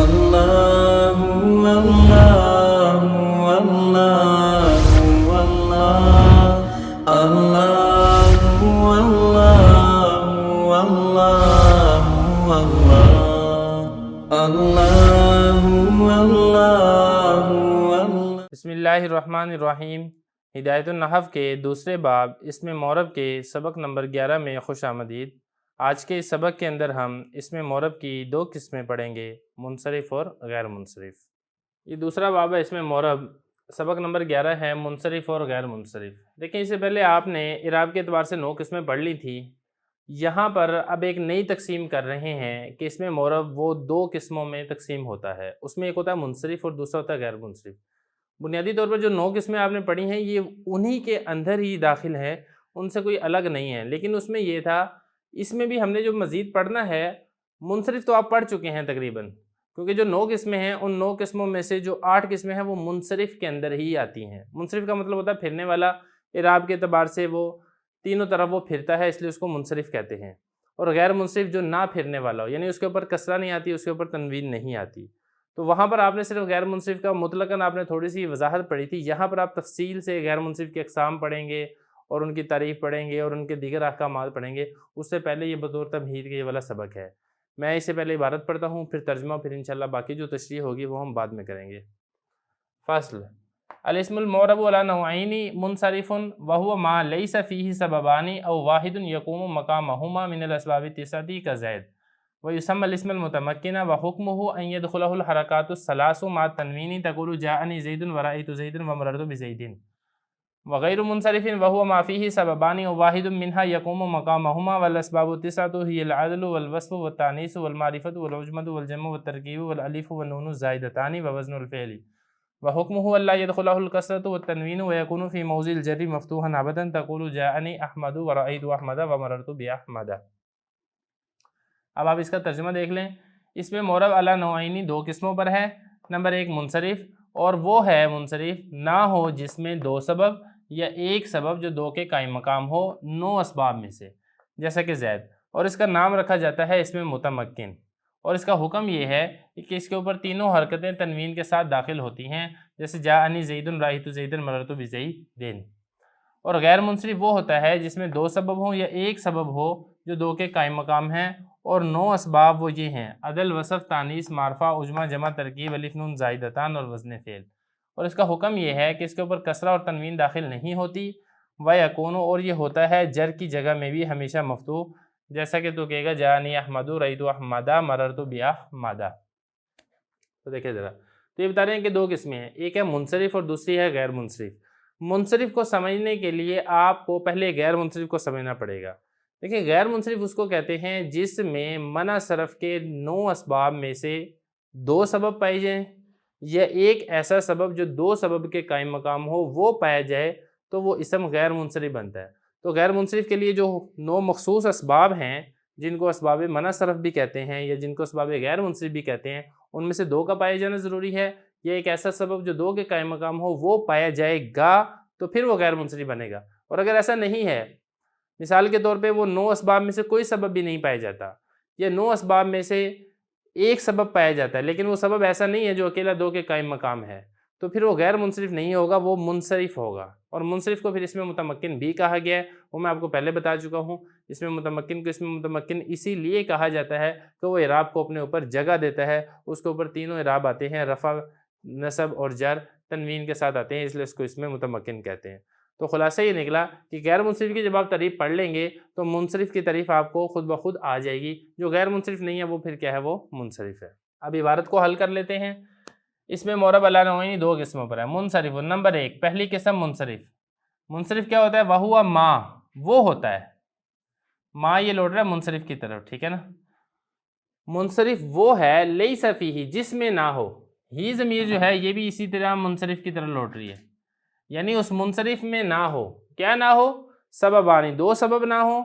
اللہ اللہ اللہ اللہ اللہ اللہ اللہ۔ بسم اللہ الرحمن الرحیم۔ ہدایت النحو کے دوسرے باب اسم معرب کے سبق نمبر 11 میں خوش آمدید۔ آج کے اس سبق کے اندر ہم اسم معرب کی دو قسمیں پڑھیں گے، منصرف اور غیر منصرف۔ یہ دوسرا باب ہے اسم معرب، سبق نمبر 11 ہے منصرف اور غیر منصرف۔ دیکھیں اس سے پہلے آپ نے اعراب کے اعتبار سے 9 قسمیں پڑھ لی تھی۔ یہاں پر اب ایک نئی تقسیم کر رہے ہیں کہ اسم معرب وہ 2 قسموں میں تقسیم ہوتا ہے، اس میں ایک ہوتا ہے منصرف اور دوسرا ہوتا ہے غیر منصرف۔ بنیادی طور پر جو 9 قسمیں آپ نے پڑھی ہیں یہ انہی کے اندر ہی داخل ہیں، ان سے کوئی الگ نہیں ہے، لیکن اس میں یہ تھا اس میں بھی ہم نے جو مزید پڑھنا ہے، منصرف تو آپ پڑھ چکے ہیں تقریباً، کیونکہ جو 9 قسمیں ہیں ان 9 قسموں میں سے جو 8 قسمیں ہیں وہ منصرف کے اندر ہی آتی ہیں۔ منصرف کا مطلب ہوتا ہے پھرنے والا، اعراب کے اعتبار سے وہ تینوں طرف وہ پھرتا ہے، اس لیے اس کو منصرف کہتے ہیں۔ اور غیر منصرف جو نہ پھرنے والا ہو، یعنی اس کے اوپر کسرہ نہیں آتی، اس کے اوپر تنوین نہیں آتی، تو وہاں پر آپ نے صرف غیر منصرف کا مطلقاً آپ نے تھوڑی سی وضاحت پڑھی تھی۔ یہاں پر آپ تفصیل سے غیر منصرف کی اقسام پڑھیں گے اور ان کی تعریف پڑھیں گے اور ان کے دیگر احکامات پڑھیں گے۔ اس سے پہلے یہ بطور تمہید کے یہ والا سبق ہے۔ میں اس سے پہلے عبارت پڑھتا ہوں، پھر ترجمہ، پھر انشاءاللہ باقی جو تشریح ہوگی وہ ہم بعد میں کریں گے۔ فصل: الاسم المعرب علی نوعین منصرف وهو ما ليس فيه سببان او واحد يقوم مقامهما من الاسباب التسعة كزید ويسمى الاسم المتمكن وحكمه ان يدخله الحركات الثلاث مع التنوين تقول جاءني زيد ورأيت زيد ومررت بزيد وغير منصرف وهو ما فيه سببان او واحد منها يقوم مقامهما والاسباب التسعة هي العدل والوصف والتانيث والمعرفة والعجمة والجمع والتركيب والالف والنون الزائدتان ووزن الفعل وحكمه الا يدخله الكسرة والتنوين ويكون في موضع الجر مفتوحا ابدا تقول جاءني احمد ورأيت احمد ومررت باحمد۔ اب آپ اس کا ترجمہ دیکھ لیں۔ اس میں معرب علی نوعین 2 قسموں پر ہے۔ نمبر 1 منصرف، اور وہ ہے منصرف نہ ہو جس میں 2 سبب یا ایک سبب جو 2 کے قائم مقام ہو 9 اسباب میں سے، جیسا کہ زید، اور اس کا نام رکھا جاتا ہے اس میں متمکن، اور اس کا حکم یہ ہے کہ اس کے اوپر تینوں حرکتیں تنوین کے ساتھ داخل ہوتی ہیں، جیسے جاءنی زید رأیت زید مررت بزیدین۔ اور غیر منصرف وہ ہوتا ہے جس میں 2 سبب ہوں یا ایک سبب ہو جو 2 کے قائم مقام ہیں، اور 9 اسباب وہ یہ ہیں: عدل، وصف، تانیث، معرفہ، عجمہ، جمع، ترکیب، الف نون زائدتان اور وزن فعل۔ اور اس کا حکم یہ ہے کہ اس کے اوپر کسرہ اور تنوین داخل نہیں ہوتی، وَيَكُونُ، اور یہ ہوتا ہے جر کی جگہ میں بھی ہمیشہ مفتوح، جیسا کہ تو کہے گا جاءنی احمد رأیت احمد مررت باحمد۔ تو دیکھیں ذرا، تو یہ بتا رہے ہیں کہ 2 قسمیں ہیں، ایک ہے منصرف اور دوسری ہے غیر منصرف۔ منصرف کو سمجھنے کے لیے آپ کو پہلے غیر منصرف کو سمجھنا پڑے گا۔ دیکھیں غیر منصرف اس کو کہتے ہیں جس میں منع صرف کے 9 اسباب میں سے 2 سبب پائے جائیں یا ایک ایسا سبب جو 2 سبب کے قائم مقام ہو وہ پایا جائے، تو وہ اسم غیر منصرف بنتا ہے۔ تو غیر منصرف کے لیے جو 9 مخصوص اسباب ہیں، جن کو اسباب منع صرف بھی کہتے ہیں یا جن کو اسباب غیر منصرف بھی کہتے ہیں، ان میں سے 2 کا پایا جانا ضروری ہے، یا ایک ایسا سبب جو 2 کے قائم مقام ہو وہ پایا جائے گا تو پھر وہ غیر منصرف بنے گا۔ اور اگر ایسا نہیں ہے، مثال کے طور پہ وہ 9 اسباب میں سے کوئی سبب بھی نہیں پایا جاتا، یا 9 اسباب میں سے ایک سبب پایا جاتا ہے لیکن وہ سبب ایسا نہیں ہے جو اکیلا 2 کے قائم مقام ہے، تو پھر وہ غیر منصرف نہیں ہوگا، وہ منصرف ہوگا۔ اور منصرف کو پھر اس میں متمکن بھی کہا گیا ہے، وہ میں آپ کو پہلے بتا چکا ہوں۔ اس میں متمکن کو اس میں متمکن اسی لیے کہا جاتا ہے کہ وہ اعراب کو اپنے اوپر جگہ دیتا ہے، اس کے اوپر تینوں اعراب آتے ہیں، رفع، نصب اور جر تنوین کے ساتھ آتے ہیں، اس لیے اس کو اس میں متمکن کہتے ہیں۔ تو خلاصہ یہ نکلا کہ غیر منصرف کی جب آپ تعریف پڑھ لیں گے تو منصرف کی تعریف آپ کو خود بخود آ جائے گی، جو غیر منصرف نہیں ہے وہ پھر کیا ہے، وہ منصرف ہے۔ اب عبارت کو حل کر لیتے ہیں۔ اس میں معرب علی نوعین 2 قسموں پر ہے۔ منصرف، نمبر 1 پہلی قسم منصرف۔ منصرف کیا ہوتا ہے؟ وہو ما، وہ ہوتا ہے، ما یہ لوٹ رہا ہے منصرف کی طرف، ٹھیک ہے نا۔ منصرف وہ ہے لیس فیہ، جس میں نہ ہو، ہی ضمیر جو ہے یہ بھی اسی طرح منصرف کی طرف لوٹ رہی ہے، یعنی اس منصرف میں نہ ہو، کیا نہ ہو؟ سببانی، 2 سبب نہ ہو،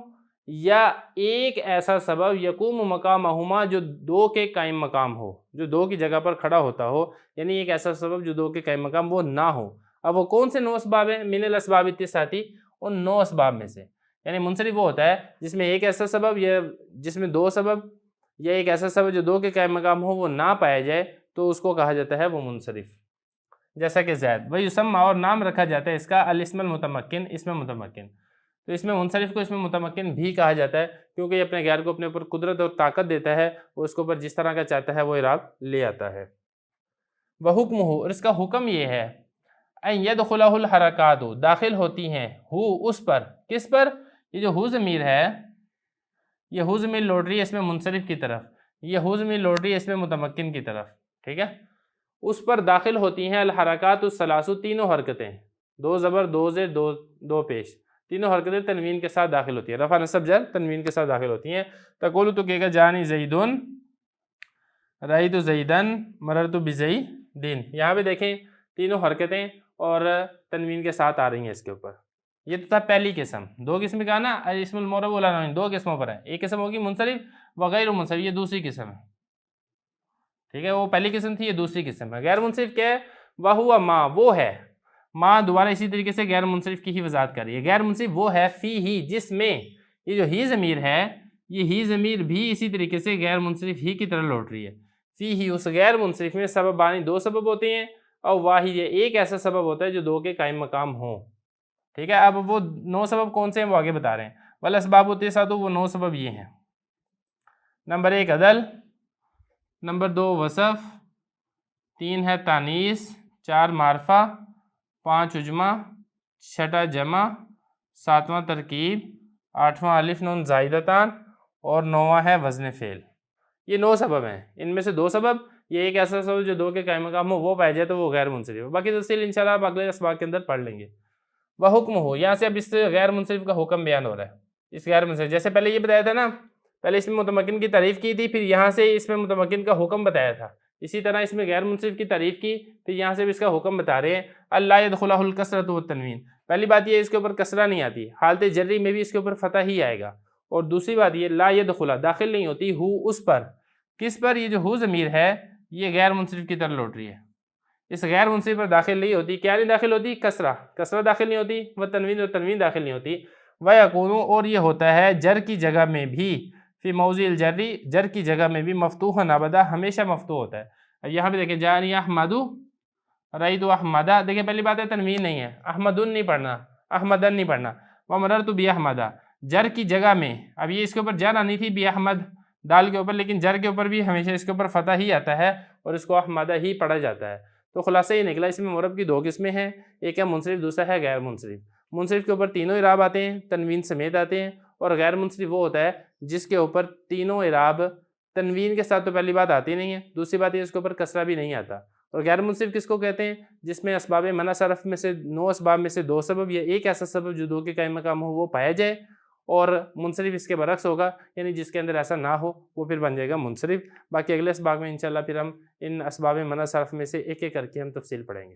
یا ایک ایسا سبب یقوم مقامہما جو 2 کے قائم مقام ہو، جو 2 کی جگہ پر کھڑا ہوتا ہو، یعنی ایک ایسا سبب جو 2 کے قائم مقام وہ نہ ہو۔ اب وہ کون سے 9 اسباب ہیں؟ من الاسباب التسعۃ، ان 9 اسباب میں سے، یعنی منصرف وہ ہوتا ہے جس میں ایک ایسا سبب یا جس میں 2 سبب یا ایک ایسا سبب جو دو کے قائم مقام ہو وہ نہ پایا جائے تو اس کو کہا جاتا ہے وہ منصرف. جیسا کہ زید ویسمى اور نام رکھا جاتا ہے اس کا الاسم المتمکن، اسم متمکن. تو اس میں منصرف کو اس میں متمکن بھی کہا جاتا ہے کیونکہ یہ اپنے غیر کو اپنے اوپر قدرت اور طاقت دیتا ہے، وہ اس کے اوپر جس طرح کا چاہتا ہے وہ اعراب لے آتا ہے. وحکمہ اور اس کا حکم یہ ہے ان یدخلہ الحرکات داخل ہوتی ہیں ہو اس پر، کس پر؟ یہ جو ہو ضمیر ہے یہ ہو ضمیر لوٹ رہی ہے اس میں منصرف کی طرف، یہ ہو ضمیر لوٹ رہی ہے اس میں متمکن کی طرف. ٹھیک ہے، اس پر داخل ہوتی ہیں الحرکات الثلاث تینوں حرکتیں، دو زبر دو زیر دو پیش، تینوں حرکتیں تنوین کے ساتھ داخل ہوتی ہیں، رفع نصب جر تنوین کے ساتھ داخل ہوتی ہیں. تقول تو کہے گا جانی زیدن، رأیت زیدن، مررت بزیدن. یہاں پہ دیکھیں تینوں حرکتیں اور تنوین کے ساتھ آ رہی ہیں اس کے اوپر. یہ تو تھا پہلی قسم. دو قسم کا نا اسم المعرب والعنوان دو قسموں پر ہے، ایک قسم ہوگی منصرف وغیر منصرف، یہ دوسری قسم ہے. ٹھیک ہے، وہ پہلی قسم تھی، یہ دوسری قسم ہے. غیر منصرف کیا ہے؟ وہو ما، وہ ہے. ما دوبارہ اسی طریقے سے غیر منصرف کی ہی وضاحت کر رہی ہے. غیر منصرف وہ ہے فی ہی، جس میں یہ جو ہی ضمیر ہے یہ ہی ضمیر بھی اسی طریقے سے غیر منصرف ہی کی طرح لوٹ رہی ہے. فی ہی اس غیر منصرف میں سبب بانی دو سبب ہوتے ہیں اور واحد یہ ایک ایسا سبب ہوتا ہے جو دو کے قائم مقام ہوں. ٹھیک ہے، اب وہ 9 سبب کون سے ہیں وہ آگے بتا رہے ہیں. والاسباب التسعۃ وہ 9 سبب یہ ہیں. نمبر 1 عدل، نمبر 2 وصف، 3 ہے تانیث، 4 معرفہ، 5 عجمہ، 6 جمع، 7واں ترکیب، 8واں الف نون زائدتان اور 9واں ہے وزن فعل. یہ 9 سبب ہیں. ان میں سے 2 سبب، یہ ایک ایسا سبب جو دو کے قائم مقام ہو وہ پایا جائے تو وہ غیر منصرف ہے. باقی تفصیل انشاءاللہ آپ اگلے اسباق کے اندر پڑھ لیں گے. وحکم ہو، یہاں سے اب اس غیر منصرف کا حکم بیان ہو رہا ہے. اس غیر منصرف جیسے پہلے یہ بتایا تھا نا، پہلے اس میں متمکن کی تعریف کی تھی، پھر یہاں سے اس میں متمکن کا حکم بتایا تھا. اسی طرح اس میں غیر منصرف کی تعریف کی، پھر یہاں سے بھی اس کا حکم بتا رہے ہیں. اللہ یدخلہ الکسرۃ والتنوین. پہلی بات یہ اس کے اوپر کسرہ نہیں آتی، حالت جری میں بھی اس کے اوپر فتح ہی آئے گا. اور دوسری بات یہ لا یدخلہ داخل نہیں ہوتی ہو اس پر، کس پر؟ یہ جو ہو ضمیر ہے یہ غیر منصرف کی طرح لوٹ رہی ہے. اس غیر منصرف پر داخل نہیں ہوتی. کیا نہیں داخل ہوتی؟ کسرہ، کسرہ داخل نہیں ہوتی، و تنوین داخل نہیں ہوتی. ویکون اور یہ ہوتا ہے جر کی جگہ میں بھی، فی موضع الجری جر کی جگہ میں بھی مفتوحا ابدا ہمیشہ مفتوح ہوتا ہے. اب یہاں پہ دیکھیں جانی احمد، رأیت احمدہ، دیکھیں پہلی بات ہے تنوین نہیں ہے، احمدن نہیں پڑھنا، احمدن نہیں پڑھنا. ومررت باحمدہ جر کی جگہ میں، اب یہ اس کے اوپر جر آنی تھی باحمد دال کے اوپر، لیکن جر کے اوپر بھی ہمیشہ اس کے اوپر فتح ہی آتا ہے اور اس کو احمدہ ہی پڑھا جاتا ہے. تو خلاصہ یہ نکلا اس میں معرب کی 2 قسمیں ہیں، ایک ہے منصرف، دوسرا ہے غیر منصرف. منصرف کے اوپر تینوں اعراب آتے ہیں، تنوین سمیت آتے ہیں. اور غیر منصرف وہ ہوتا ہے جس کے اوپر تینوں اعراب تنوین کے ساتھ تو پہلی بات آتی نہیں ہے، دوسری بات یہ اس کے اوپر کسرہ بھی نہیں آتا. اور غیر منصرف کس کو کہتے ہیں؟ جس میں اسباب منع صرف میں سے 9 اسباب میں سے 2 سبب یا ایک ایسا سبب جو دو کے قائم مقام ہو وہ پایا جائے. اور منصرف اس کے برعکس ہوگا، یعنی جس کے اندر ایسا نہ ہو وہ پھر بن جائے گا منصرف. باقی اگلے اسباق میں انشاءاللہ پھر ہم ان اسباب منع صرف میں سے ایک ایک کر کے ہم تفصیل پڑھیں گے.